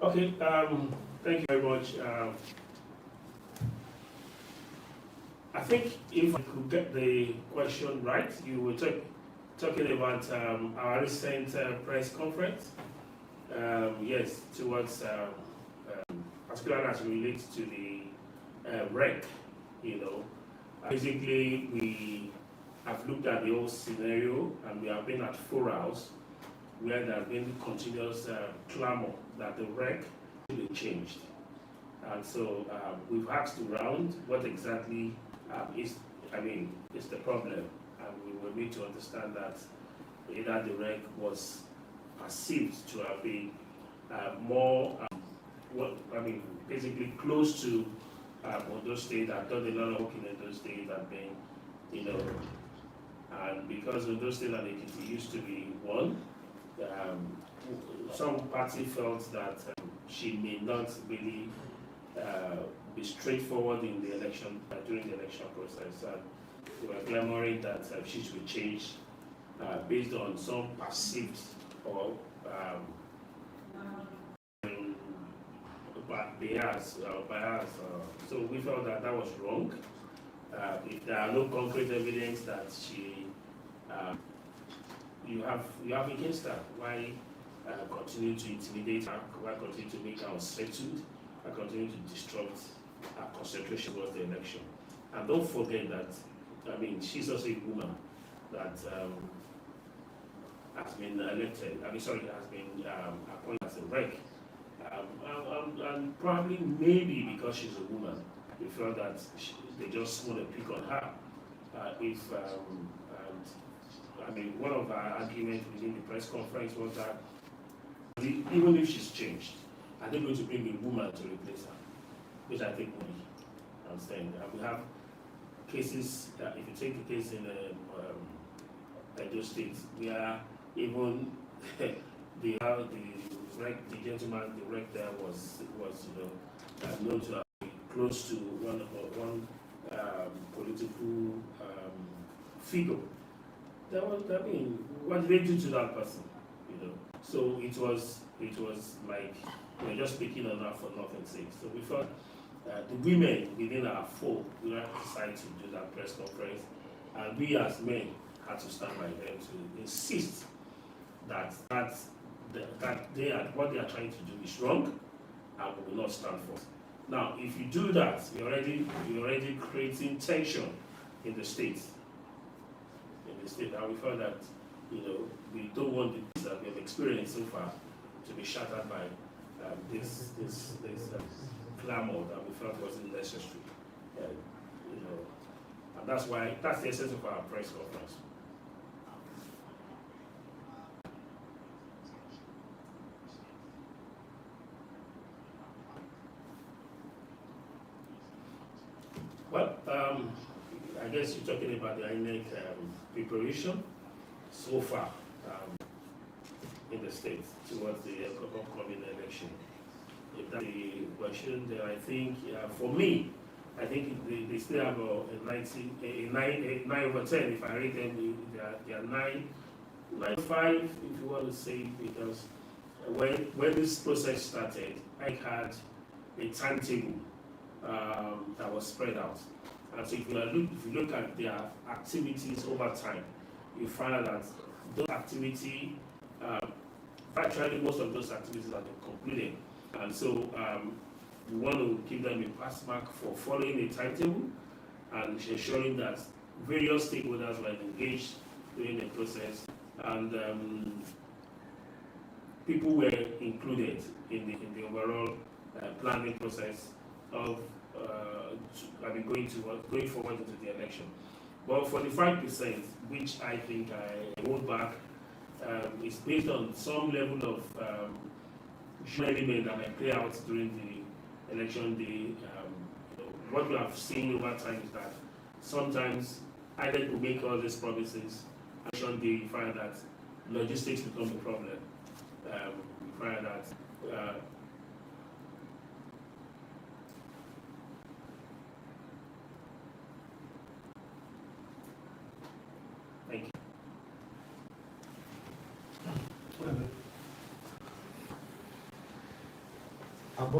Okay, thank you very much. I think if I could get the question right, you were talking about our recent press conference. Yes, towards particularly as it relates to the wreck, you know. Basically, we have looked at the whole scenario and we have been at forums where there has been continuous clamor that the wreck should be changed. And so we've asked around what exactly is the problem. And we will need to understand that either the wreck was perceived to have been more, basically close to Ondo State. I've done a lot of work in Ondo State and been, and because Ondo State and Ekiti used to be one, some party felt that she may not really be straightforward in the election, during the election process. And they were clamoring that she should be changed based on some perceived or bias. So we felt that that was wrong. If there are no concrete evidence that she, you have against her, why continue to intimidate her? Why continue to make her unsettled? Why continue to disrupt her concentration towards the election? And don't forget that, she's also a woman that has been elected, has been appointed as a rec. And probably, maybe because she's a woman, we felt that they just want to pick on her. One of our arguments within the press conference was that even if she's changed, are they going to bring a woman to replace her? Which I think we understand. We have cases, if you take the case in Edo State, where even the gentleman, the rec there was known to have been close to one political figure. What did they do to that person? So it was like just picking on her for nothing's sake. So we thought the women within our fold decided to do that press conference, and we as men had to stand by them to insist that what they are trying to do is wrong, and we will not stand for it. Now, if you do that, you're already creating tension in the state. And we felt that we don't want the things that we have experienced so far to be shattered by this clamor that we felt wasn't necessary. And that's the essence of our press conference. Well, I guess you're talking about the INEC preparation so far in the state towards the upcoming election. If that's the question, then I think, for me, I think they still have a 9 over 10. If I rate them, they are 9.5, if you want to say, because when this process started, I had a timetable that was spread out. And so if you look at their activities over time, you find out that those activities, virtually most of those activities have been concluded. And so we want to give them a pass mark for following a timetable and ensuring that various stakeholders were engaged during the process, and people were included in the overall planning process of going forward into the election. But for the 5%, which I think I hold back, is based on some level of element that might play out during the election day. What we have seen over time is that sometimes either will make all these promises, election day you find that logistics become a problem. You find that thank you. above